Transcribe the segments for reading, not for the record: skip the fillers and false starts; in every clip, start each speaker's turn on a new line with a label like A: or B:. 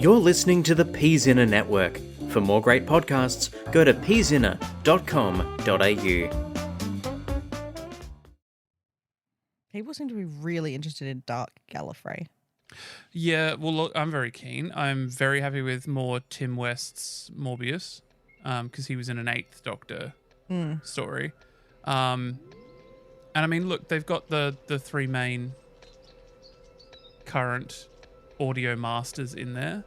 A: You're listening to the PZinner Network. For more great podcasts, go to pzinner.com.au.
B: People seem to be really interested in Dark Gallifrey.
C: Yeah, well, look, I'm very keen. I'm very happy with more Tim West's Morbius, because he was in an Eighth Doctor story. And I mean, look, they've got the three main current audio masters in there.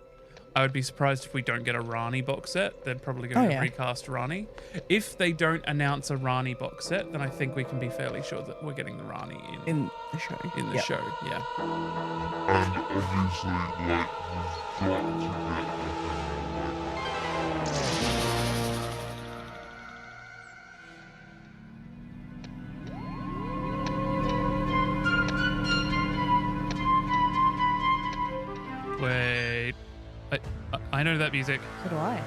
C: I would be surprised if we don't get a Rani box set. They're probably going to recast Rani. If they don't announce a Rani box set, then I think we can be fairly sure that we're getting the Rani
B: In the show.
C: in the show, yeah.
D: And obviously, like, you've got to
C: Wait. I know that music.
B: So do I.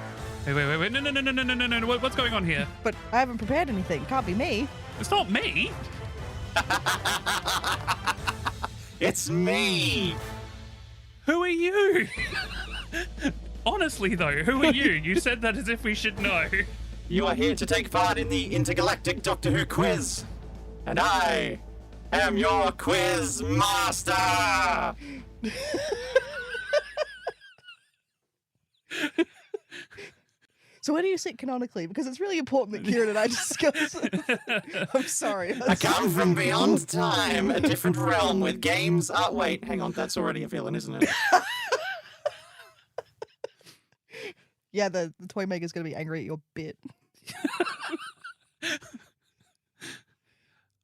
C: Wait. No. What's going on here?
B: But I haven't prepared anything. Can't be me.
C: It's not me.
E: It's me!
C: Who are you? Honestly, though, who are you? You said that as if we should know.
E: You are here to take part in the intergalactic Doctor Who quiz. And I am your quiz master!
B: So where do you sit canonically? Because it's really important that Ciarán and I discuss it. I'm sorry.
E: I come from beyond time, a different realm with games. Wait, hang on, that's already a villain, isn't it?
B: Yeah, the toy maker's going to be angry at your bit.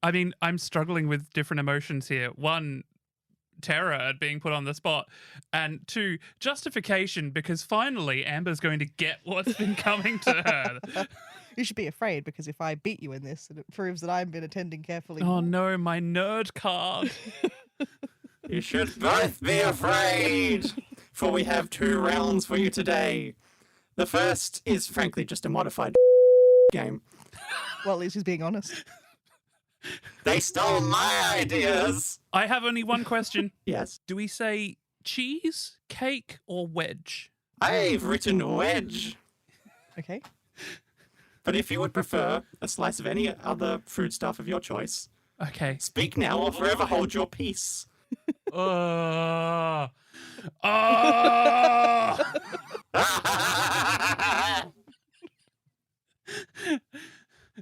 C: I mean, I'm struggling with different emotions here. One, terror at being put on the spot, and two, justification, because finally Amber's going to get what's been coming to her.
B: You should be afraid, because if I beat you in this, it proves that I've been attending carefully.
C: Oh no, my nerd card.
E: You should both be afraid, for we have 2 rounds for you today. The first is frankly just a modified game.
B: Well, at least he's being honest.
E: They stole my ideas!
C: I have only one question.
E: Yes.
C: Do we say cheese, cake, or wedge?
E: I've written wedge.
B: Okay.
E: But if you would prefer a slice of any other foodstuff of your choice,
C: Okay.
E: speak now or forever hold your peace.
C: Oh.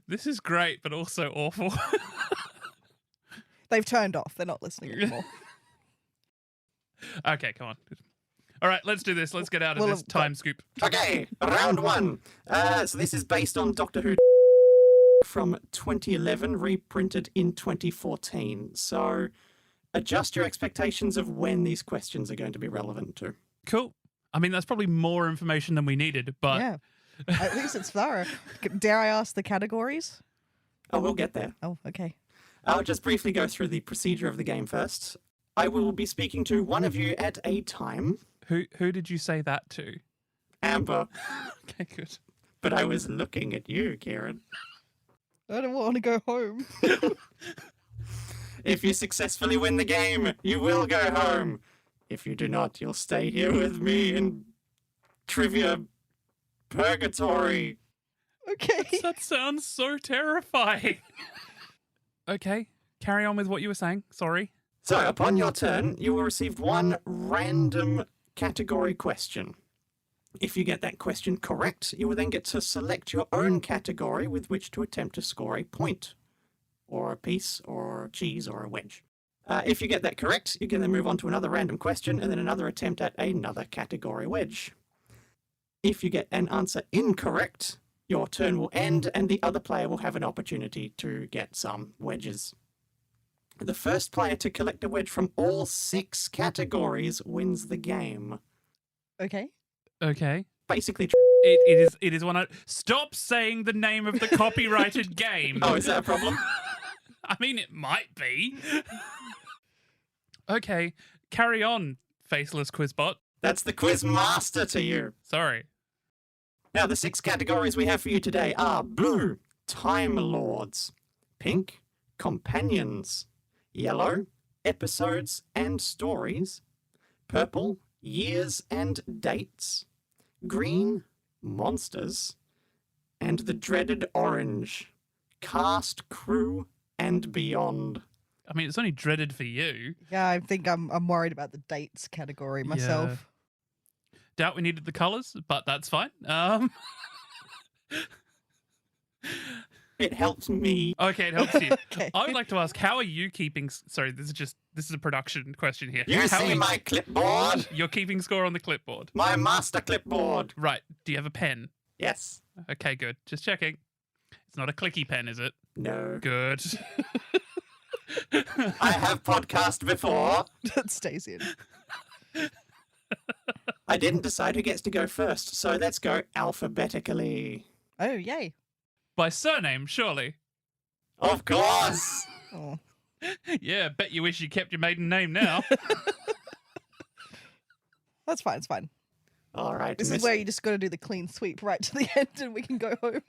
C: This is great, but also awful.
B: They've turned off. They're not listening anymore.
C: Okay, come on. All right, let's do this. Let's get out of this time scoop.
E: Okay, round 1. So this is based on Doctor Who from 2011, reprinted in 2014. So adjust your expectations of when these questions are going to be relevant to.
C: Cool. I mean, that's probably more information than we needed, but...
B: Yeah. At least it's thorough. Dare I ask the categories?
E: Oh, we'll get there.
B: Oh, okay.
E: I'll just briefly go through the procedure of the game first. I will be speaking to one of you at a time.
C: Who did you say that to?
E: Amber.
C: Okay, good.
E: But I was looking at you, Ciarán.
B: I don't want to go home.
E: If you successfully win the game, you will go home. If you do not, you'll stay here with me in trivia purgatory.
B: Okay.
C: That sounds so terrifying. Okay, carry on with what you were saying. Sorry.
E: So, upon your turn, you will receive one random category question. If you get that question correct, you will then get to select your own category with which to attempt to score a point, or a piece, or cheese, or a wedge. If you get that correct, you can then move on to another random question and then another attempt at another category wedge. If you get an answer incorrect, your turn will end and the other player will have an opportunity to get some wedges. The first player to collect a wedge from all 6 categories wins the game.
B: Okay.
C: Okay.
E: Basically,
C: It is one. Stop saying the name of the copyrighted game.
E: Oh, is that a problem?
C: I mean, it might be. Okay, carry on, faceless quizbot.
E: That's the quiz master to you.
C: Sorry.
E: Now, the 6 categories we have for you today are blue, Time Lords, pink, companions, yellow, episodes and stories, purple, years and dates, green, monsters, and the dreaded orange, cast, crew, and beyond.
C: I mean, it's only dreaded for you.
B: Yeah, I think I'm worried about the dates category myself.
C: Doubt we needed the colours, but that's fine.
E: It helps me.
C: Okay, it helps you.
B: Okay.
C: I would like to ask, how are you keeping... Sorry, this is a production question here.
E: You
C: How
E: see
C: are
E: my clipboard?
C: You're keeping score on the clipboard.
E: My master clipboard.
C: Right. Do you have a pen?
E: Yes.
C: Okay, good. Just checking. It's not a clicky pen, is it?
E: No.
C: Good.
E: I have podcast before.
B: That stays in.
E: I didn't decide who gets to go first, so let's go alphabetically.
B: Oh, yay.
C: By surname, surely.
E: Of course.
B: Oh.
C: Yeah, bet you wish you kept your maiden name now.
B: That's fine, it's fine.
E: All right.
B: This is where you just got to do the clean sweep right to the end and we can go home.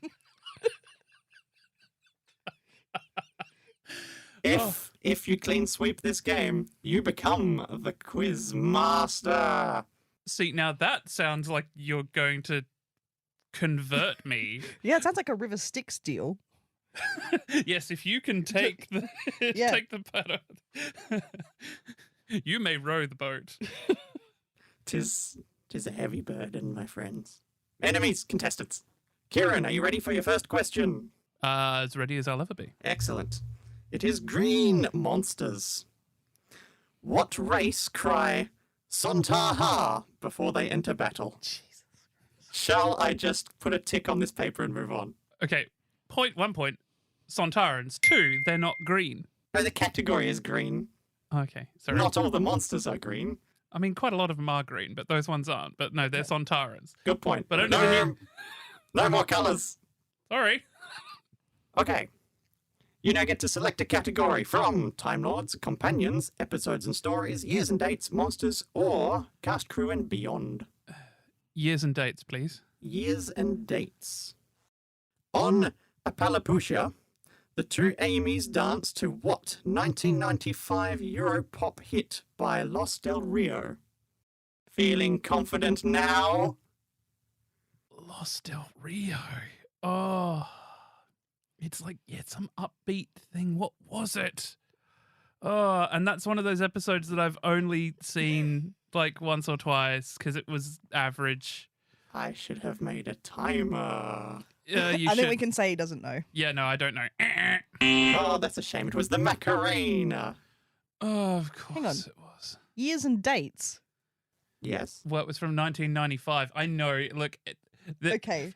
E: If you clean sweep this game, you become the quiz master.
C: See, now that sounds like you're going to convert me.
B: Yeah, it sounds like a River Styx deal.
C: Yes, if you can take the
B: Yeah.
C: take the paddle, you may row the boat.
E: Tis a heavy burden, my friends. Enemies, contestants. Ciarán, are you ready for your first question?
C: As ready as I'll ever be.
E: Excellent. It is green monsters. What race cry Sontaha before they enter battle?
B: Jesus.
E: Shall I just put a tick on this paper and move on?
C: Okay, 1 point. Sontarans. 2, they're not green.
E: No, the category is green.
C: Okay, sorry.
E: Not all the monsters are green.
C: I mean, quite a lot of them are green, but those ones aren't. But no, they're Sontarans.
E: Good point.
C: But only when
E: No more colours.
C: Sorry.
E: Okay. You now get to select a category from Time Lords, Companions, Episodes and Stories, Years and Dates, Monsters, or Cast, Crew and Beyond.
C: Years and dates, please.
E: Years and Dates. On Apalapusha, the two Amy's dance to what 1995 Europop hit by Los Del Rio? Feeling confident now?
C: Los Del Rio. Oh, it's like, yeah, some upbeat thing. What was it? Oh, and that's one of those episodes that I've only seen like once or twice because it was average.
E: I should have made a timer.
C: You
B: I
C: should.
B: think we can say he doesn't know.
C: Yeah, no, I don't know.
E: Oh, that's a shame. It was the Macarena.
C: Oh, of course
B: Hang on.
C: it was.
B: Years and dates.
E: Yes.
C: Well, it was from 1995. I know. Look,
B: Okay.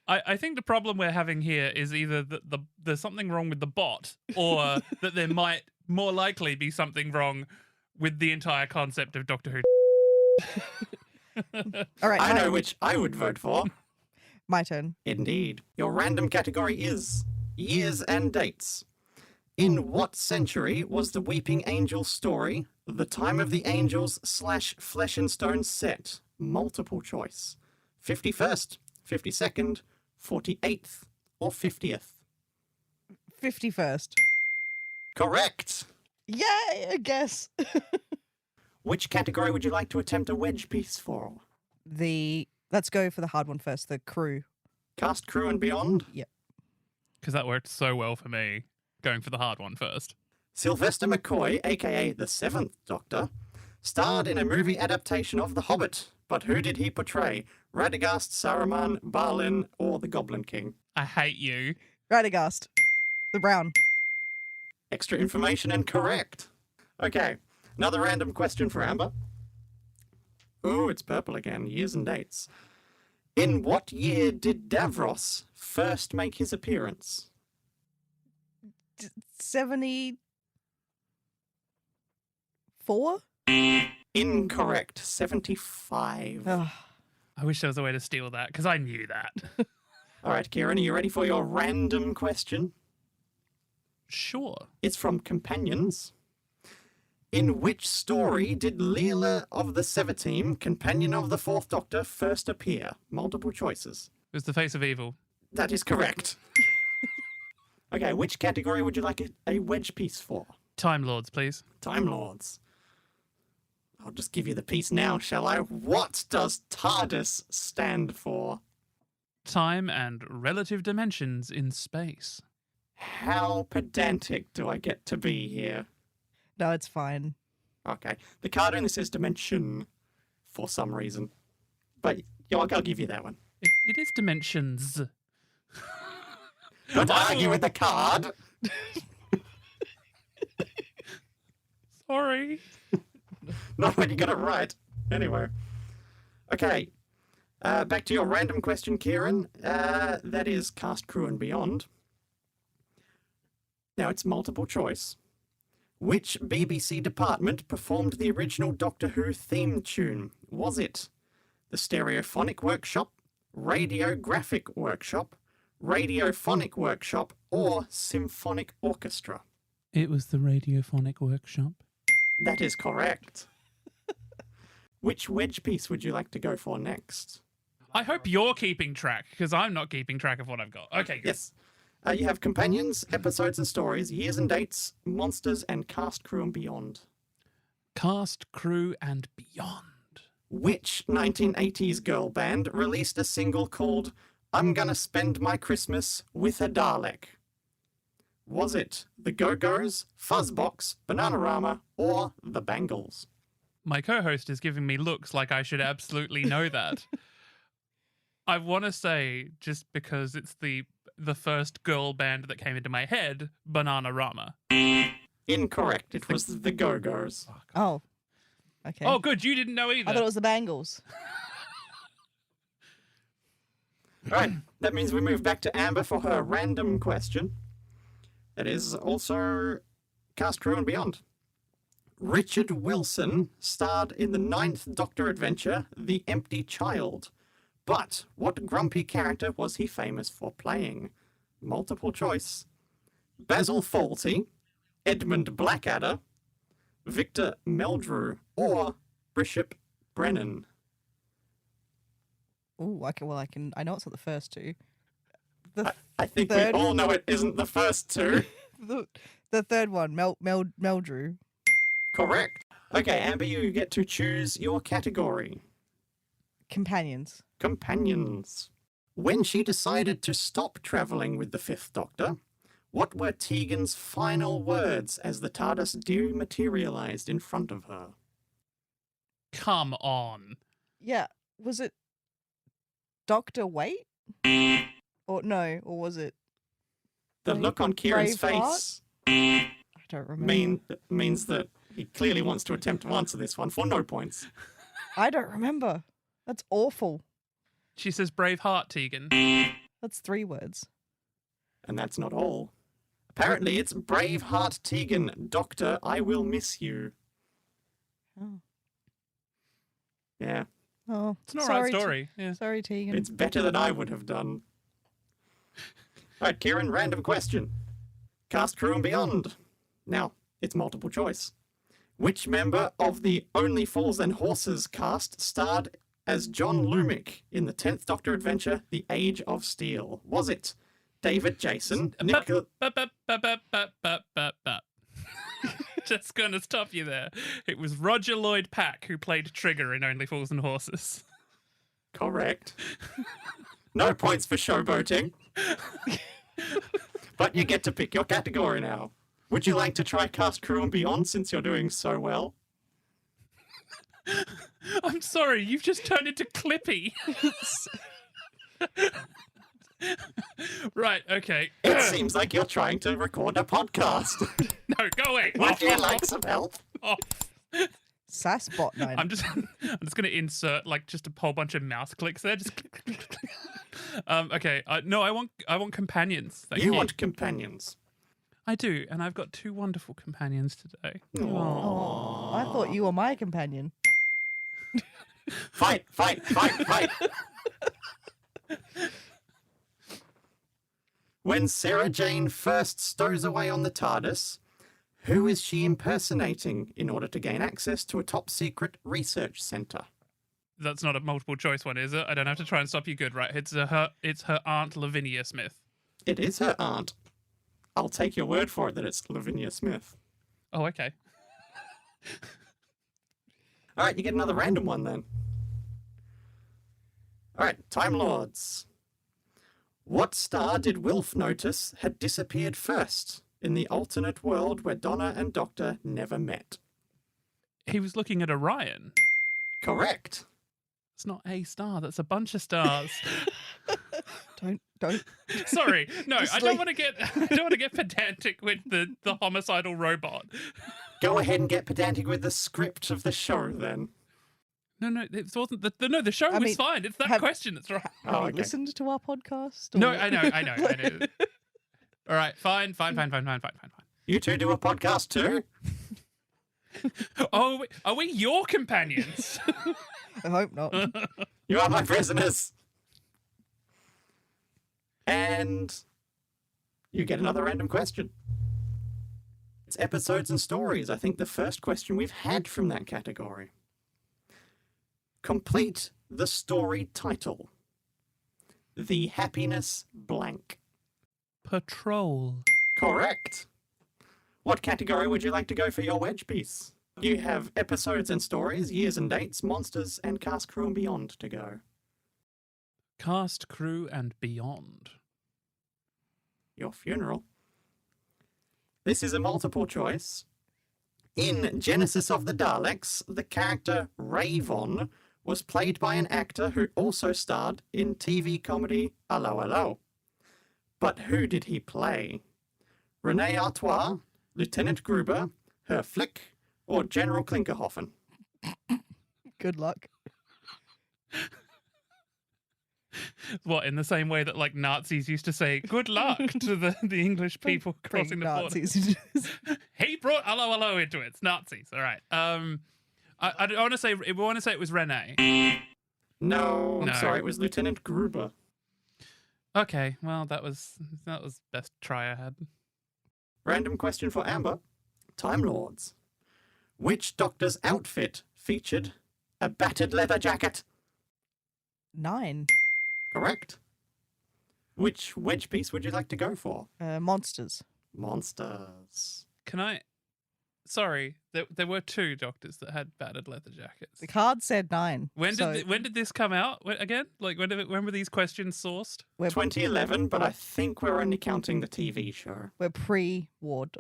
C: I think the problem we're having here is either that there's something wrong with the bot, or that there might more likely be something wrong with the entire concept of Doctor Who.
B: All right.
E: I know which I would vote for.
B: My turn.
E: Indeed. Your random category is Years and Dates. In what century was the Weeping Angel story the time of the Angels / Flesh and Stone set? Multiple choice. 51st, 52nd, 48th, or 50th?
B: 51st.
E: Correct.
B: Yay, I guess.
E: Which category would you like to attempt a wedge piece for?
B: Let's go for the hard one first, the crew.
E: Cast, Crew and Beyond?
B: Yep.
C: Because that worked so well for me, going for the hard one first.
E: Sylvester McCoy, aka the Seventh Doctor, starred in a movie adaptation of The Hobbit. But who did he portray? Radagast, Saruman, Balin, or the Goblin King?
C: I hate you.
B: Radagast. The brown.
E: Extra information and correct. Okay, another random question for Amber. Ooh, it's purple again. Years and dates. In what year did Davros first make his appearance?
B: 74?
E: Incorrect. 75.
B: Ugh.
C: I wish there was a way to steal that, because I knew that.
E: All right, Ciarán, are you ready for your random question?
C: Sure.
E: It's from Companions. In which story did Leela of the Seventeen, companion of the Fourth Doctor, first appear? Multiple choices.
C: It was the face of evil.
E: That is correct. Okay, which category would you like a wedge piece for?
C: Time Lords, please.
E: Time Lords. I'll just give you the piece now, shall I? What does TARDIS stand for?
C: Time and relative dimensions in space.
E: How pedantic do I get to be here?
B: No, it's fine.
E: Okay. The card only says dimension for some reason. But I'll give you that one.
C: It is dimensions.
E: Don't argue with the card.
C: Sorry.
E: Not when you got it right. Anyway. Okay. Back to your random question, Kieran. That is cast, crew, and beyond. Now it's multiple choice. Which BBC department performed the original Doctor Who theme tune? Was it the Stereophonic Workshop, Radiographic Workshop, Radiophonic Workshop, or Symphonic Orchestra?
C: It was the Radiophonic Workshop.
E: That is correct. Which wedge piece would you like to go for next?
C: I hope you're keeping track, because I'm not keeping track of what I've got. Okay, good.
E: Yes. You have companions, episodes and stories, years and dates, monsters, and cast, crew, and beyond.
C: Cast, crew, and beyond.
E: Which 1980s girl band released a single called I'm Gonna Spend My Christmas with a Dalek? Was it the Go-Go's, Fuzzbox, Bananarama, or the Bangles?
C: My co-host is giving me looks like I should absolutely know that. I want to say, just because it's the first girl band that came into my head, Bananarama.
E: Incorrect. It was the Go-Go's.
B: Oh. Okay.
C: Oh, good. You didn't know either.
B: I thought it was the Bangles.
E: All right. That means we move back to Amber for her random question. That is also cast, crew, and beyond. Richard Wilson starred in the 9th Doctor adventure, The Empty Child. But what grumpy character was he famous for playing? Multiple choice. Basil Fawlty, Edmund Blackadder, Victor Meldrew, or Bishop Brennan?
B: Oh, okay. Well, I know it's not the first two.
E: I think
B: third-
E: we all know it isn't the first two.
B: The third one, Meldrew.
E: Correct. Okay, Amber, you get to choose your category.
B: Companions.
E: Companions. When she decided to stop travelling with the 5th Doctor, what were Tegan's final words as the TARDIS dematerialised in front of her?
C: Come on.
B: Yeah. Was it Dr. Wait? Or no, or was it?
E: The look on Kieran's
B: Braveheart?
E: face
B: I don't remember.
E: means that he clearly wants to attempt to answer this one for no points.
B: I don't remember. That's awful.
C: She says Braveheart, Tegan.
B: That's 3 words.
E: And that's not all. Apparently it's Braveheart Tegan, Doctor, I will miss you.
B: Oh.
E: Yeah,
B: Oh.
C: It's an alright
B: sorry,
C: story. Yeah.
B: Sorry, Tegan.
E: it's better than I would have done. All right, Kieran, random question. Cast, crew, and beyond. Now, it's multiple choice. Which member of the Only Fools and Horses cast starred as John Lumick in the 10th Doctor adventure, The Age of Steel? Was it David Jason, Nicholas...
C: Just gonna stop you there. It was Roger Lloyd Pack who played Trigger in Only Fools and Horses.
E: Correct. No points for showboating. But you get to pick your category now. Would you like to try cast, crew, and beyond since you're doing so well?
C: I'm sorry, you've just turned into Clippy. Right, okay.
E: It seems like you're trying to record a podcast.
C: No, go away.
E: Would you like some help?
C: Off.
B: Sassbot 9.
C: I'm just gonna insert like just a whole bunch of mouse clicks there. Just click, click, click, click. Okay. No, I want companions. Thank you.
E: You want companions.
C: I do, and I've got 2 wonderful companions today.
B: Oh, I thought you were my companion.
E: Fight, fight, fight, fight. When Sarah Jane first stows away on the TARDIS, who is she impersonating in order to gain access to a top secret research centre?
C: That's not a multiple choice one, is it? I don't have to try and stop you. Good, right? It's her aunt Lavinia Smith.
E: It is her aunt. I'll take your word for it that it's Lavinia Smith.
C: Oh, okay.
E: All right, you get another random one then. All right, Time Lords. What star did Wilf notice had disappeared first in the alternate world where Donna and Doctor never met?
C: He was looking at Orion.
E: Correct.
C: It's not a star. That's a bunch of stars.
B: Don't.
C: Sorry, no,
B: Just
C: I don't
B: like-
C: want to get pedantic with the homicidal robot.
E: Go ahead and get pedantic with the script of the show then.
C: No, it wasn't. The show was
B: mean,
C: fine. It's that
B: have-
C: question that's wrong.
B: Have
E: Oh,
B: you
E: okay.
B: listened to our podcast?
C: No,
B: or-
C: I know. All right, fine.
E: You two do a podcast too?
C: Oh, are we your companions?
B: I hope not.
E: You are my prisoners. And you get another random question. It's episodes and stories. I think the first question we've had from that category. Complete the story title. The Happiness Blank.
C: Patrol.
E: Correct. What category would you like to go for your wedge piece? You have episodes and stories, years and dates, monsters, and cast, crew, and beyond to go.
C: Cast, crew, and beyond.
E: Your funeral. This is a multiple choice. In Genesis of the Daleks, the character Ravon was played by an actor who also starred in TV comedy Allo Allo. But who did he play? Rene Artois, Lieutenant Gruber, Herr Flick, or General Klinkerhoffen?
B: Good luck.
C: What, in the same way that like Nazis used to say "good luck" to the English people
B: Bring
C: crossing the border?
B: Nazis into this.
C: He brought hello into it. It's Nazis. All right. I want to say it was Rene.
E: No, I'm
C: No.
E: sorry, it was Lieutenant Gruber.
C: Okay. Well, that was best try I had.
E: Random question for Amber. Time Lords. Which Doctor's outfit featured a battered leather jacket?
B: 9.
E: Correct. Which wedge piece would you like to go for?
B: Monsters.
E: Monsters.
C: Can I? Sorry, there were 2 doctors that had battered leather jackets.
B: The card said 9.
C: When
B: so
C: did this come out again? Like when were these questions sourced?
B: we're
E: 2011, but I think we're only counting the TV show.
B: we're pre-Ward.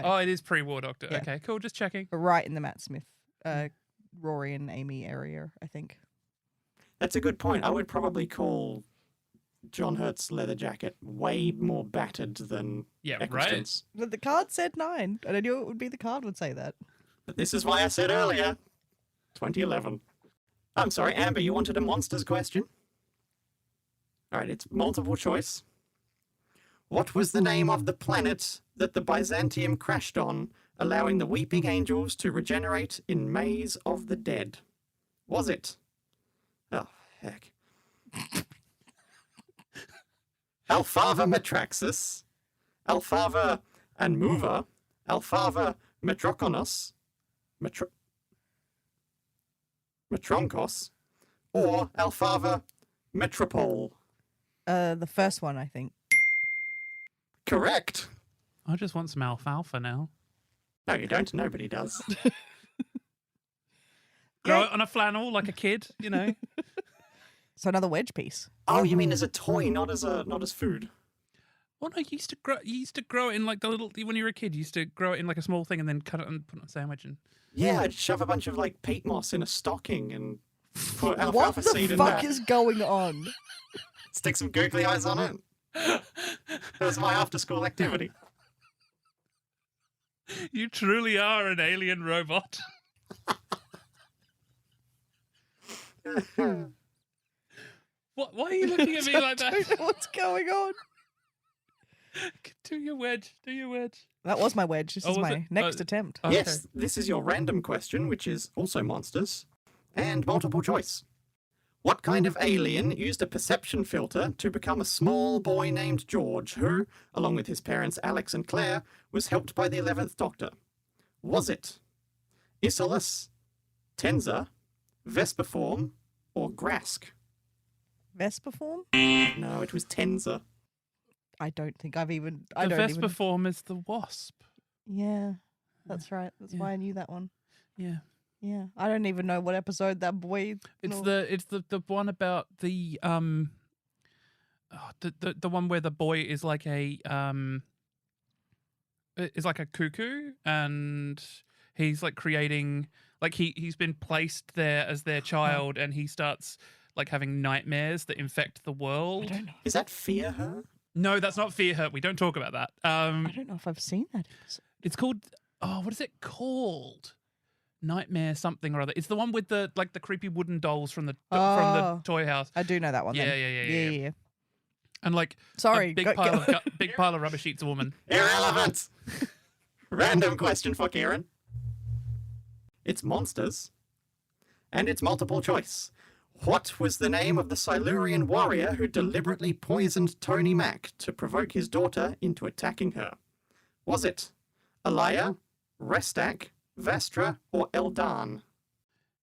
C: Oh, it is pre-War Doctor.
B: Yeah.
C: Okay, cool. Just checking.
B: We're right in the Matt Smith, Rory and Amy area, I think.
E: That's a good point. I would probably call John Hurt's leather jacket way more battered than
C: Yeah, right.
E: Eccleston's.
B: But the card said 9, and I knew it would be the card would say that.
E: But this is why I said earlier, 2011. I'm sorry, Amber, you wanted a monsters question? All right, it's multiple choice. What was the name of the planet that the Byzantium crashed on, allowing the weeping angels to regenerate in Maze of the Dead? Was it? Oh, heck. Alfava Metraxus, Alfava Anmuva, Alfava Metrokonos, Metronkos, or Alfava Metropole?
B: The first one, I think.
E: Correct.
C: I just want some alfalfa now.
E: No, you don't. Nobody does.
C: Grow it on a flannel like a kid, you know.
B: So another wedge piece.
E: Oh, you mean as a toy, not as food?
C: Well, no, you used to grow it in like the little when you were a kid. You used to grow it in like a small thing and then cut it and put it on a sandwich. And
E: Yeah, I'd shove a bunch of like peat moss in a stocking and put
B: What
E: alfalfa
B: the
E: seed in
B: fuck
E: that.
B: is going on?
E: Stick some googly eyes on it. That was my after-school activity.
C: you truly are an alien robot. What? Why are you looking at me like
B: I don't
C: that?
B: know what's going on?
C: Do your wedge. Do your wedge.
B: That was my wedge. This
C: Oh,
B: is
C: was
B: my
C: it?
B: next
C: Oh.
B: attempt.
C: Okay.
E: Yes, this is your random question, which is also monsters, and multiple choice. What kind of alien used a perception filter to become a small boy named George who, along with his parents Alex and Claire, was helped by the 11th Doctor? Was it Isolus, Tenza, Vesperform, or Grask?
B: Vespa form?
E: No, it was Tenza.
B: I don't think I've even.
C: The
B: I don't
C: Vespa
B: even.
C: form is the wasp.
B: Yeah, that's right. That's
C: Yeah.
B: why I knew that one.
C: Yeah.
B: Yeah, I don't even know what episode that boy.
C: It's
B: no.
C: the one about the the one where the boy is like a cuckoo, and he's like creating, like he's been placed there as their child, and he starts like having nightmares that infect the
B: I
C: world.
B: don't know.
E: Is that Fear Her?
C: No, that's not Fear Her. We don't talk about that.
B: I don't know if I've seen that episode.
C: It's called, what is it called? Nightmare something or other. It's the one with the like the creepy wooden dolls from the toy house.
B: I do know that one.
C: Yeah,
B: then.
C: yeah. And like
B: Sorry,
C: a big
B: go-
C: pile
B: go.
C: of big pile of rubbish eats a woman.
E: Irrelevant! Random question for Kieran. It's monsters. And it's multiple choice. What was the name of the Silurian warrior who deliberately poisoned Tony Mac to provoke his daughter into attacking her? Was it Alaya, Restak, Vastra, or Eldan?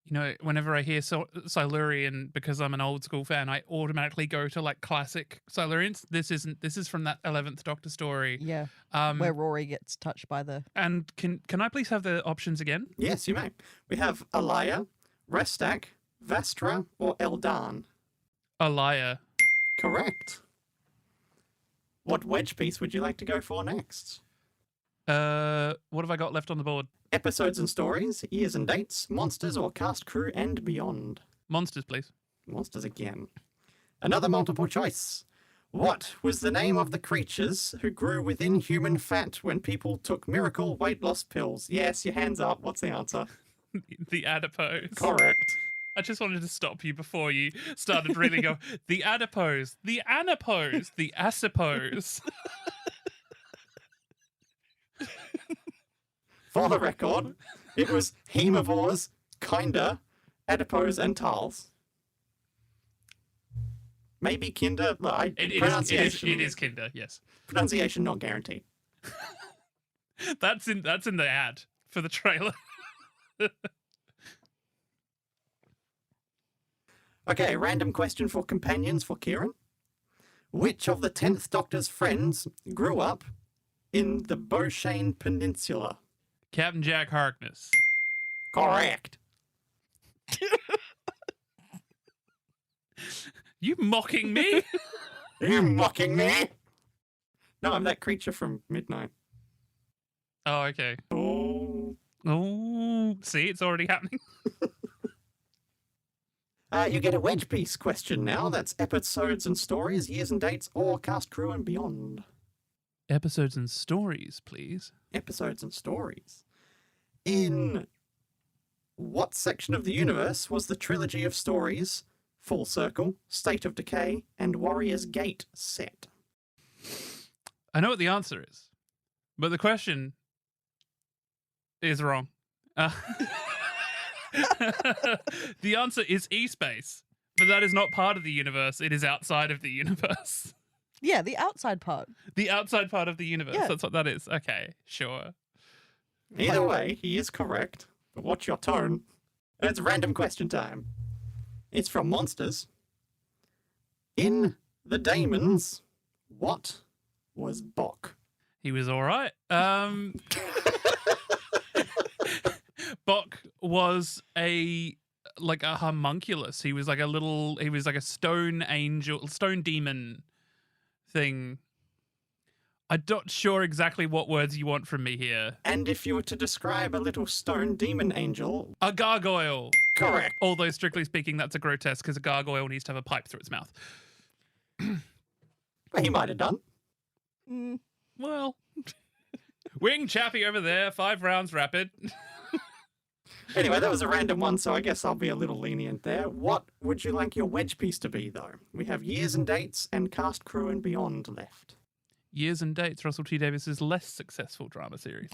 C: You know, whenever I hear Silurian, because I'm an old school fan, I automatically go to like classic Silurians. This is from that 11th Doctor story.
B: Yeah,
C: Um,
B: where Rory gets touched by the.
C: and can I please have the options again?
E: Yes, you may. We have Alaya, Restak, Vastra, or Eldan.
C: Alaya.
E: Correct. What wedge piece would you like to go for next?
C: What have I got left on the board?
E: Episodes and stories, years and dates, monsters or cast crew and beyond.
C: Monsters, please.
E: Monsters again. Another multiple choice. What was the name of the creatures who grew within human fat when people took miracle weight loss pills? Yes, your hands up. What's the answer?
C: The adipose.
E: Correct.
C: I just wanted to stop you before you started really go, the adipose, the anapose, the asipose.
E: For the record, it was hemivores, kinda, adipose, and tals. Maybe kinder.
C: It is kinder, yes.
E: Pronunciation not guaranteed.
C: That's in the ad for the trailer.
E: Okay, random question for companions for Kieran. Which of the 10th Doctor's friends grew up in the Beauchene Peninsula?
C: Captain Jack Harkness.
E: Correct.
C: You mocking me?
E: Are you mocking me? No, I'm that creature from Midnight.
C: Oh, okay.
E: Oh.
C: Oh, see, it's already happening.
E: You get a wedge piece question now. That's episodes and stories, years and dates, or cast crew and beyond.
C: Episodes and stories, please.
E: Episodes and stories. In what section of the universe was the trilogy of stories, Full Circle, State of Decay, and Warrior's Gate set?
C: I know what the answer is, but the question is wrong. The answer is E-space, but that is not part of the universe. It is outside of the universe.
B: Yeah, the outside part.
C: The outside part of the universe.
B: Yeah.
C: That's what that is. Okay, sure.
E: Either way, he is correct, but watch your tone. And it's random question time. It's from Monsters. In the Daemons, what was Bok?
C: He was all right. Bok was a homunculus. He was like a stone angel, stone demon thing. I'm not sure exactly what words you want from me here.
E: And if you were to describe a little stone demon angel...
C: A gargoyle.
E: Correct.
C: Although, strictly speaking, that's a grotesque because a gargoyle needs to have a pipe through its mouth.
E: Well, he might have done.
C: Well, wing chappy over there, 5 rounds rapid.
E: Anyway, that was a random one, so I guess I'll be a little lenient there. What would you like your wedge piece to be, though? We have years and dates and cast, crew, and beyond left.
C: Years and dates, Russell T Davis's less successful drama series.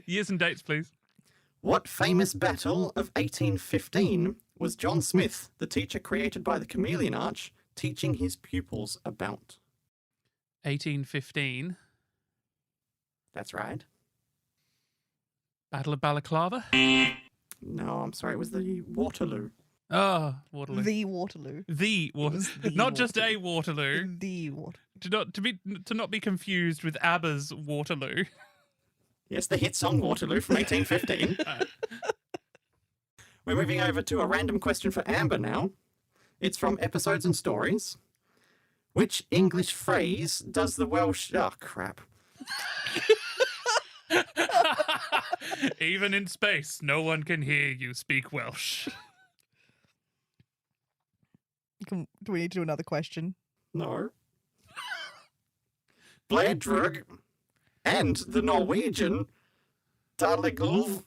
C: Years and dates, please.
E: What famous battle of 1815 was John Smith, the teacher created by the Chameleon Arch, teaching his pupils about?
C: 1815.
E: That's right.
C: Battle of Balaclava.
E: No, I'm sorry, it was the Waterloo.
C: Oh, Waterloo.
B: The Waterloo.
C: The Waterloo.
B: the
C: Not just a Waterloo.
B: The Waterloo.
C: To not be confused with ABBA's Waterloo.
E: Yes, the hit song Waterloo from 1815. We're moving over to a random question for Amber now. It's from Episodes and Stories. Which English phrase does the Welsh... Oh, crap.
C: Even in space, no one can hear you speak Welsh.
B: Do we need to do another question?
E: No. Bladrug and the Norwegian Darligulv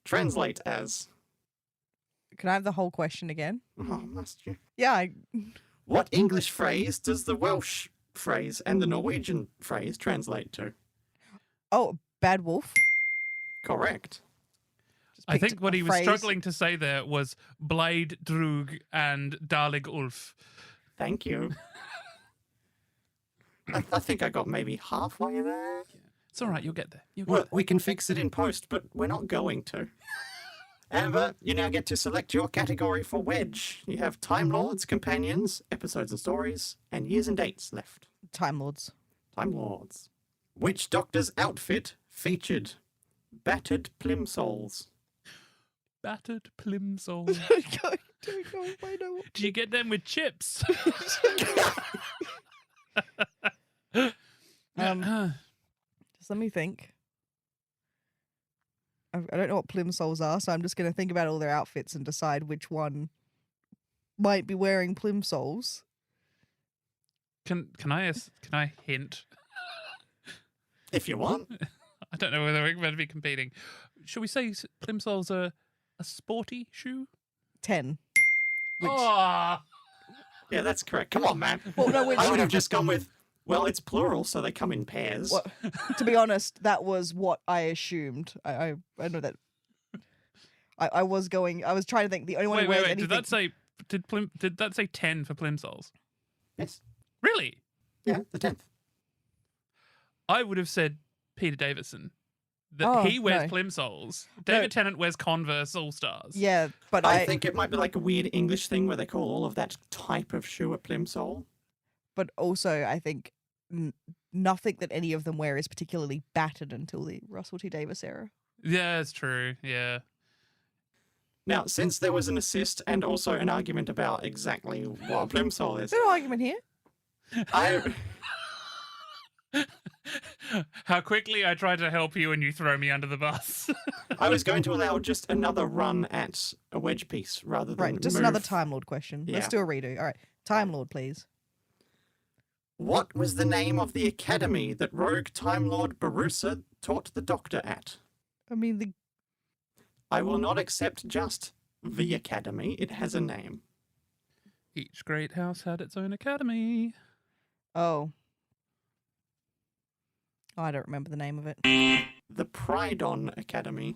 E: translate as...
B: Can I have the whole question again?
E: Oh, must you?
B: Yeah,
E: What English phrase does the Welsh phrase and the Norwegian phrase translate to?
B: Oh, bad wolf.
E: Correct.
B: Just
C: I
B: picked
C: think what
B: a
C: he was
B: phrase.
C: struggling to say there was Blade Drug and Dalig Ulf.
E: Thank you. I think I got maybe halfway there.
C: It's all right, you'll get there.
E: Well, we can fix it in post, but we're not going to. Amber, you now get to select your category for Wedge. You have Time Lords, Companions, Episodes and Stories, and Years and Dates left.
B: Time Lords.
E: Time Lords. Which Doctor's outfit featured battered plimsolls?
C: Battered Plimsoll.
B: Don't know if I know what-
C: Did you get them with chips?
B: Just let me think. I don't know what plimsolls are, so I'm just going to think about all their outfits and decide which one might be wearing plimsolls.
C: Can I hint?
E: If you want.
C: I don't know whether we're going to be competing. Shall we say Plimsoll's a sporty shoe?
B: 10. Which,
C: Oh,
E: Yeah, that's correct. Come on, man.
B: well, no, which,
E: I would have just gone with, well, it's plural, so they come in pairs.
B: well, to be honest, that was what I assumed. I know that. I was trying to think the only one who wears
C: wait.
B: anything.
C: Did that say 10 for Plimsolls?
E: Yes.
C: Really?
E: Yeah, the 10th.
C: I would have said Peter Davison. That
B: Oh,
C: he wears
B: no.
C: Plimsolls. David Tennant wears Converse All Stars.
B: Yeah, but
E: I think it might be like a weird English thing where they call all of that type of shoe a plimsoll.
B: but also I think nothing that any of them wear is particularly battered until the Russell T Davies era.
C: Yeah, it's true. Yeah.
E: Now, since there was an assist and also an argument about exactly what a plimsoll is,
B: There's no argument here.
E: I
C: How quickly I try to help you and you throw me under the bus.
E: was going to allow just another run at a wedge piece rather than
B: Right, just
E: move.
B: another Time Lord question. Let's
E: Yeah.
B: do a redo. All right, Time Lord, please.
E: What was the name of the academy that rogue Time Lord Barusa taught the Doctor at?
B: I mean,
E: I will not accept just the academy. It has a name.
C: Each great house had its own academy.
B: oh, I don't remember the name of it.
E: The Prydon Academy.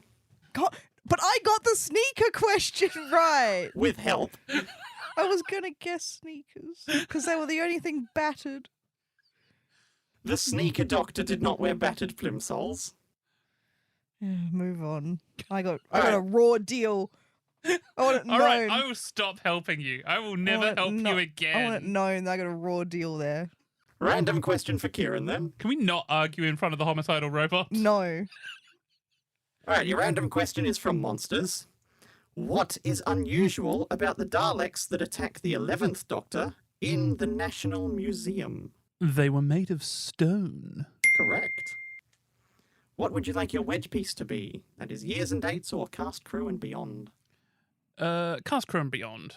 B: God, but I got the sneaker question right.
E: With help.
B: I was gonna guess sneakers because they were the only thing battered.
E: The Sneaker Doctor did not wear battered plimsolls.
B: Move on. I got
E: Alright.
B: a raw deal. I want it known.
C: All right, I will stop helping you. I will never
B: want it
C: help
B: kno-
C: you
B: I want it
C: again.
B: known that I got a raw deal there.
E: Random question for Kieran then.
C: Can we not argue in front of the homicidal robot?
B: No.
E: Alright, your random question is from Monsters. What is unusual about the Daleks that attack the 11th Doctor in the National Museum?
C: They were made of stone.
E: Correct. What would you like your wedge piece to be? That is Years and Dates or Cast Crew and Beyond?
C: Cast Crew and Beyond.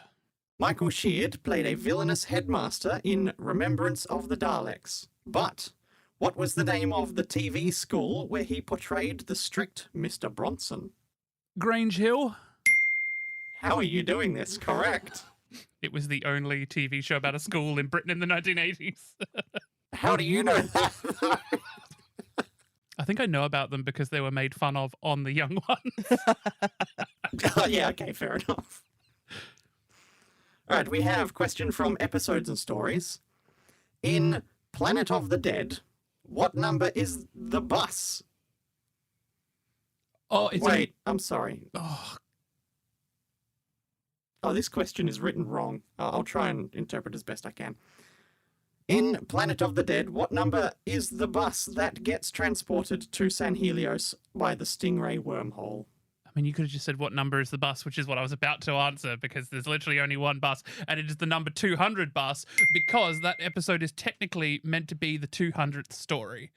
E: Michael Sheard played a villainous headmaster in Remembrance of the Daleks. But what was the name of the TV school where he portrayed the strict Mr. Bronson?
C: Grange Hill.
E: How are you doing this? Correct.
C: It was the only TV show about a school in Britain in the 1980s.
E: How do you know that?
C: I think I know about them because they were made fun of on The Young Ones.
E: Oh, yeah, okay, fair enough. All right, we have question from Episodes and Stories. In Planet of the Dead, what number is the bus?
C: Oh, it's
E: Wait, I'm sorry.
C: Oh,
E: Oh, this question is written wrong. I'll try and interpret as best I can. In Planet of the Dead, what number is the bus that gets transported to San Helios by the Stingray wormhole?
C: I mean, you could have just said what number is the bus, which is what I was about to answer, because there's literally only one bus, and it is the number 200 bus, because that episode is technically meant to be the 200th story,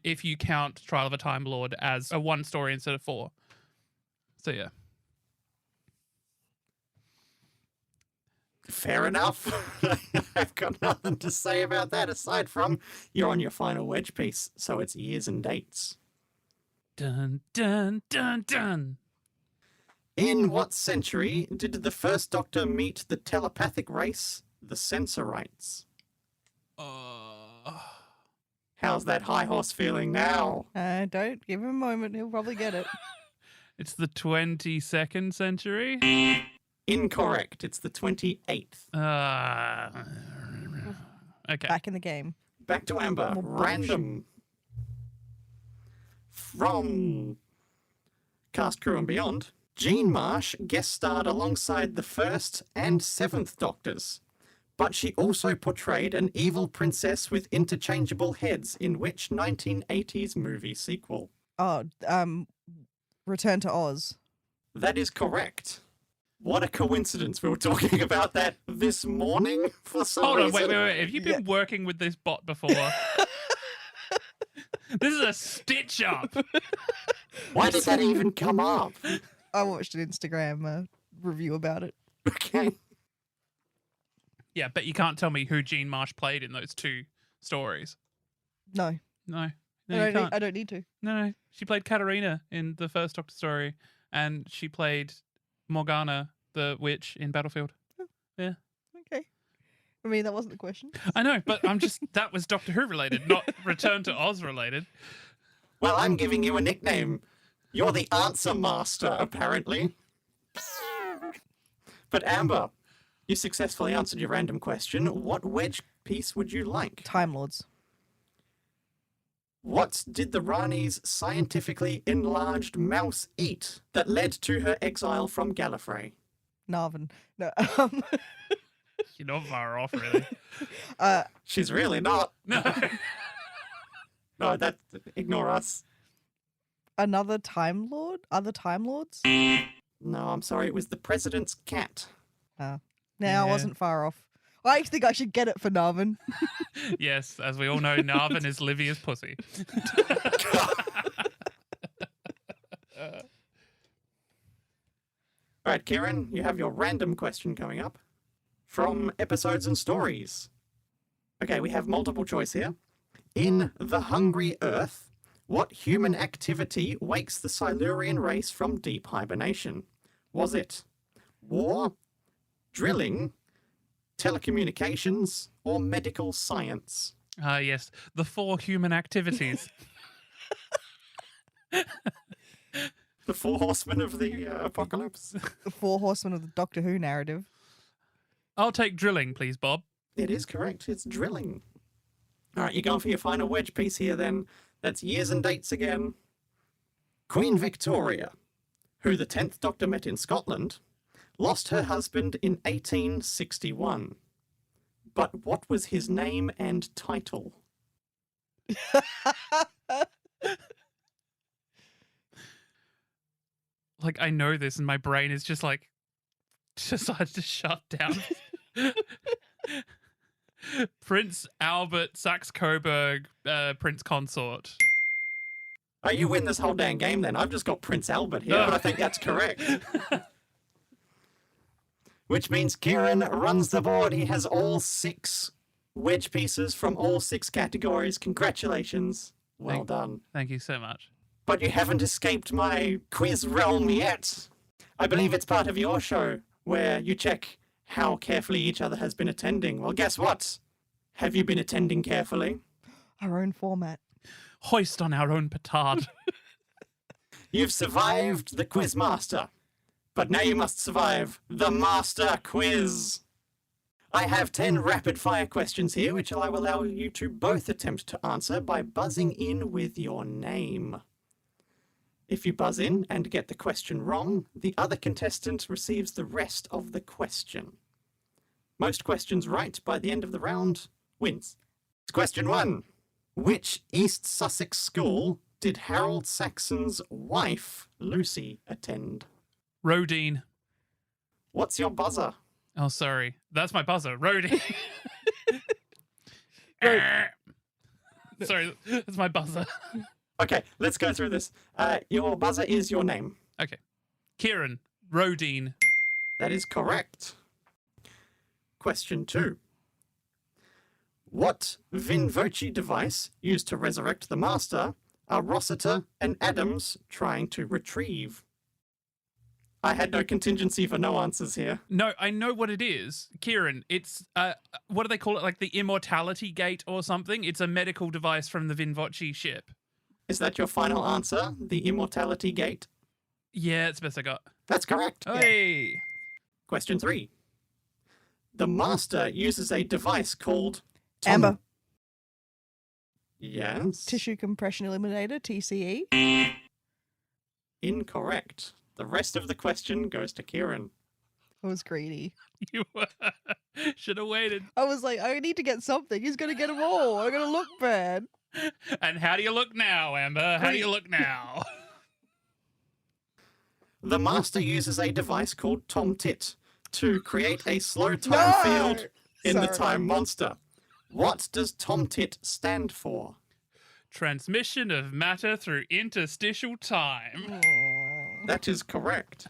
C: if you count Trial of a Time Lord as a one story instead of four. So, yeah.
E: Fair enough. I've got nothing to say about that aside from you're on your final wedge piece, so it's years and dates.
C: Dun, dun, dun, dun.
E: In what century did the first Doctor meet the telepathic race, the Sensorites? How's that high horse feeling now?
B: Don't give him a moment. He'll probably get it.
C: It's the 22nd century?
E: Incorrect. It's the 28th.
C: Okay.
B: Back in the game.
E: Back to Amber.
B: More
E: Random. From Cast, Crew and Beyond, Jean Marsh guest starred alongside the first and seventh Doctors, but she also portrayed an evil princess with interchangeable heads in which 1980s movie sequel?
B: Oh, Return to Oz.
E: That is correct. What a coincidence. We were talking about that this morning for some
C: Hold on,
E: reason.
C: wait. Have you been working with this bot before? This is a stitch up.
E: Why did that even come up?
B: I watched an Instagram review about it.
E: Okay.
C: Yeah, but you can't tell me who Jean Marsh played in those two stories.
B: No,
C: No,
B: I don't need to.
C: No. She played Katarina in the first Doctor story, and she played Morgana, the witch, in Battlefield. Yeah.
B: Okay. I mean, that wasn't the question.
C: I know, but that was Doctor Who related, not Return to Oz related.
E: Well, I'm giving you a nickname. You're the answer master, apparently. But Amber, you successfully answered your random question. What wedge piece would you like?
B: Time Lords.
E: What did the Rani's scientifically enlarged mouse eat that led to her exile from Gallifrey?
B: Narvin. No.
C: You're not far off, really.
E: She's really not.
C: No.
E: No, ignore us.
B: Another Time Lord? Other Time Lords?
E: No, I'm sorry. It was the president's cat.
B: No,
C: Yeah.
B: I wasn't far off. I think I should get it for Narvin.
C: Yes, as we all know, Narvin is Livia's pussy.
E: All right, Kieran, you have your random question coming up from episodes and stories. Okay, we have multiple choice here. In The Hungry Earth, what human activity wakes the Silurian race from deep hibernation? Was it war, drilling, telecommunications, or medical science?
C: Yes, the 4 human activities.
E: The 4 horsemen of the apocalypse?
B: The 4 horsemen of the Doctor Who narrative.
C: I'll take drilling, please, Bob.
E: It is correct. It's drilling. All right, you're going for your final wedge piece here then. That's years and dates again. Queen Victoria, who the 10th Doctor met in Scotland, lost her husband in 1861. But what was his name and title?
C: Like, I know this, and my brain is just like, decided to shut down. Prince Albert Saxe-Coburg, Prince Consort.
E: Oh, you win this whole dang game then. I've just got Prince Albert here, but I think that's correct. Which means Kieran runs the board. He has all 6 wedge pieces from all 6 categories. Congratulations. Well done.
C: Thank you so much.
E: But you haven't escaped my quiz realm yet. I believe it's part of your show where you check how carefully each other has been attending. Well, guess what? Have you been attending carefully?
B: Our own format.
C: Hoist on our own petard.
E: You've survived the quiz master, but now you must survive the master quiz. I have 10 rapid-fire questions here, which I will allow you to both attempt to answer by buzzing in with your name. If you buzz in and get the question wrong, the other contestant receives the rest of the question. Most questions right by the end of the round wins. Question 1. Which East Sussex school did Harold Saxon's wife, Lucy, attend?
C: Rodine.
E: What's your buzzer?
C: Oh, sorry. That's my buzzer. Rodine. Sorry, that's my buzzer.
E: Okay, let's go through this. Your buzzer is your name.
C: Okay. Ciarán. Rodine.
E: That is correct. Question 2. What Vinvoce device used to resurrect the Master are Rossiter and Adams trying to retrieve? I had no contingency for no answers here.
C: No, I know what it is. Ciarán, it's, what do they call it? Like the Immortality Gate or something? It's a medical device from the Vinvoce ship.
E: Is that your final answer? The Immortality Gate?
C: Yeah, it's the best I got.
E: That's correct.
C: Hey!
E: Question 3. The Master uses a device called...
B: Amber.
E: Yes?
B: Tissue compression eliminator, TCE.
E: Incorrect. The rest of the question goes to Ciarán.
B: I was greedy.
C: You should have waited.
B: I was like, I need to get something. He's going to get them all. I'm going to look bad.
C: And how do you look now, Amber? How do you look now?
E: The Master uses a device called Tomtit to create a slow time field in the Time Monster. What does Tomtit stand for?
C: Transmission of matter through interstitial time.
E: That is correct.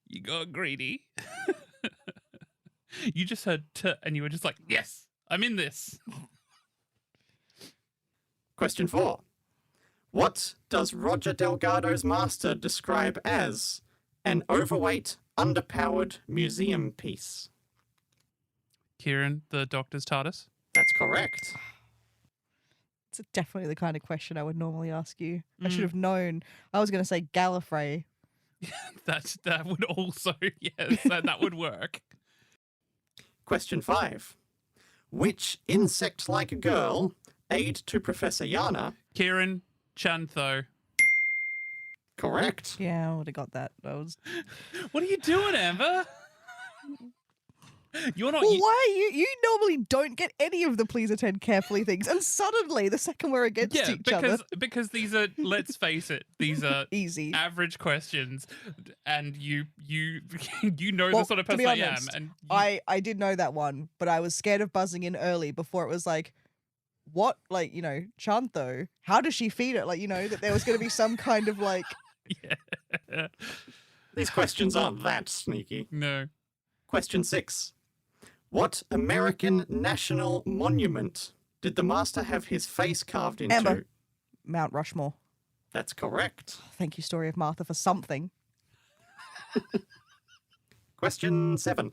C: You got greedy. You just heard T and you were just like, yes, I'm in this.
E: Question 4. What does Roger Delgado's Master describe as an overweight, underpowered museum piece?
C: Ciarán, the Doctor's TARDIS.
E: That's correct.
B: It's definitely the kind of question I would normally ask you. I should have known. I was going to say Gallifrey.
C: That would also, yes, that would work.
E: Question 5. Which insect-like girl aid to Professor Yana?
C: Ciarán, Chantho.
E: Correct.
B: Yeah, I would have got that.
C: What are you doing, Amber? You're not.
B: Well, why are you normally don't get any of the please attend carefully things, and suddenly the second we're against each other.
C: Because these are, let's face it, these are
B: Easy.
C: average questions, and you know
B: Well,
C: the sort of
B: to be
C: person I am,
B: honest,
C: and
B: I did know that one, but I was scared of buzzing in early before it was like, what, like, you know, Chantho, how does she feed it? Like, you know, that there was going to be some kind of like...
C: yeah.
E: These questions aren't that sneaky.
C: No.
E: Question 6. What American national monument did the Master have his face carved into?
B: Amber. Mount Rushmore.
E: That's correct.
B: Thank you, Story of Martha, for something.
E: Question 7.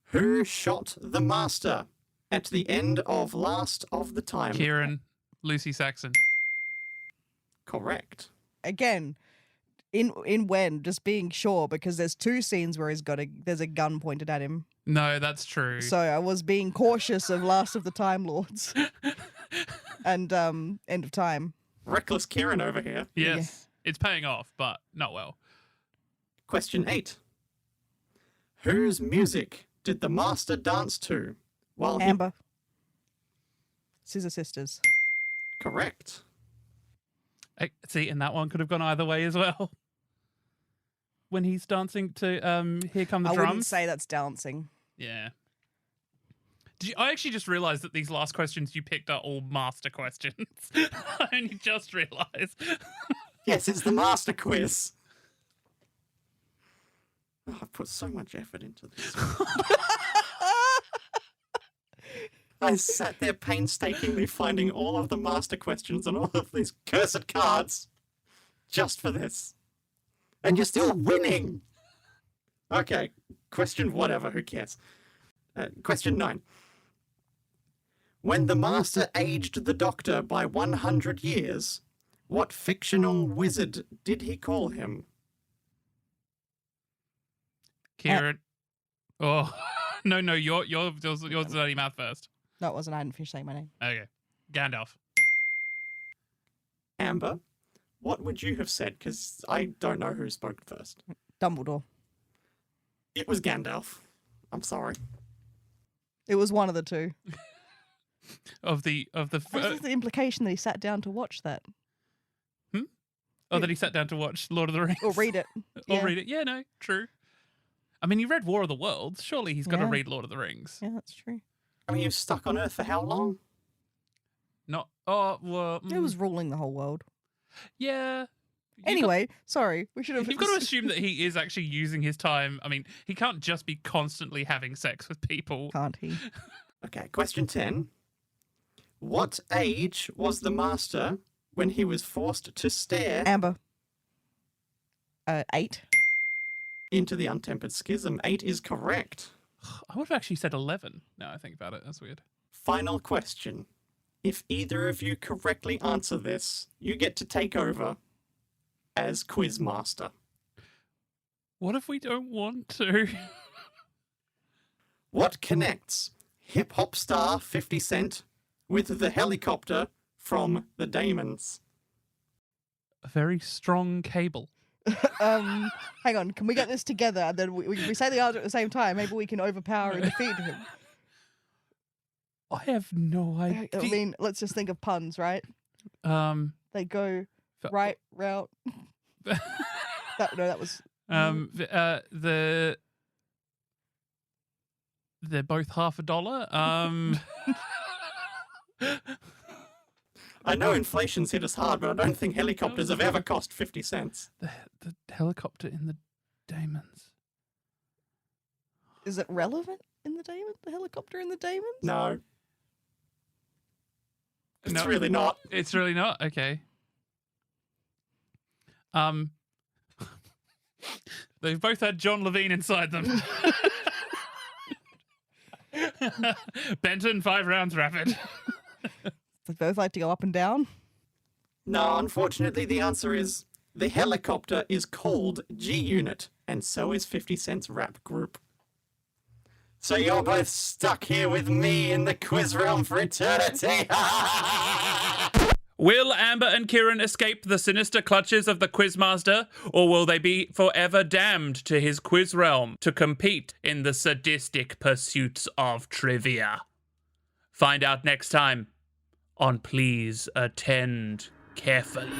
E: Who shot the Master at the end of Last of the Time?
C: Ciarán, Lucy Saxon.
E: Correct.
B: Again, in when, just being sure, because there's two scenes where there's a gun pointed at him.
C: No, that's true.
B: So I was being cautious of Last of the Time Lords. And End of Time.
E: Reckless Ciarán over here.
C: Yes, it's paying off, but not well.
E: Question 8. Whose music did the Master dance to while he...
B: Amber. Scissor Sisters.
E: Correct.
C: See, and that one could have gone either way as well. When he's dancing to Here Come the
B: I
C: Drums.
B: wouldn't say that's dancing.
C: Yeah. I actually just realised that these last questions you picked are all master questions. I only just realised.
E: Yes, it's the Master quiz. Oh, I've put so much effort into this. I sat there painstakingly finding all of the Master questions and all of these cursed cards just for this. And you're still winning! Okay, question whatever, who cares? Question 9. When the Master aged the Doctor by 100 years, what fictional wizard did he call him?
C: Ciarán. Oh, no, yours dirty math first.
B: No, it wasn't. I hadn't finished saying my name.
C: Okay. Gandalf.
E: Amber, what would you have said? Because I don't know who spoke first.
B: Dumbledore.
E: It was Gandalf. I'm sorry.
B: It was one of the two.
C: of the
B: What is the implication that he sat down to watch that?
C: Oh, that he sat down to watch Lord of the Rings.
B: Or read it.
C: Or read it. Yeah, no, true. I mean, he read War of the Worlds. Surely he's got to
B: Yeah.
C: read Lord of the Rings.
B: Yeah, that's true.
E: I mean, he was stuck on Earth for how long?
C: Not. Oh, well.
B: It was ruling the whole world.
C: Yeah.
B: Anyway, sorry. We should have...
C: You've got to assume that he is actually using his time. I mean, he can't just be constantly having sex with people.
B: Can't he?
E: Okay, question 10. What age was the master when he was forced to stare
B: Amber. 8.
E: into the untempered schism? 8 is correct.
C: I would have actually said 11. Now I think about it. That's weird.
E: Final question. If either of you correctly answer this, you get to take over as Quizmaster.
C: What if we don't want to?
E: What connects hip hop star 50 Cent with the helicopter from the Damons?
C: A very strong cable.
B: Hang on. Can we get this together? And then we say the answer at the same time. Maybe we can overpower and defeat him.
C: I have no idea.
B: I mean, let's just think of puns, right? They go right route. That was...
C: They're both $50.
E: I know inflation's hit us hard, but I don't think helicopters have ever cost 50 cents.
C: The helicopter in the Damons.
B: Is it relevant in the Damon? The helicopter in the Damons?
E: No. It's
C: No.
E: really not.
C: It's really not? Okay. They've both had John Levine inside them. Benton, 5 rounds rapid.
B: They both like to go up and down.
E: No, unfortunately, the answer is the helicopter is called G-Unit, and so is 50 Cent's rap group. So you're both stuck here with me in the quiz realm for eternity.
C: Will Amber and Ciarán escape the sinister clutches of the Quizmaster, or will they be forever damned to his quiz realm to compete in the sadistic pursuits of trivia? Find out next time on Please Attend Carefully.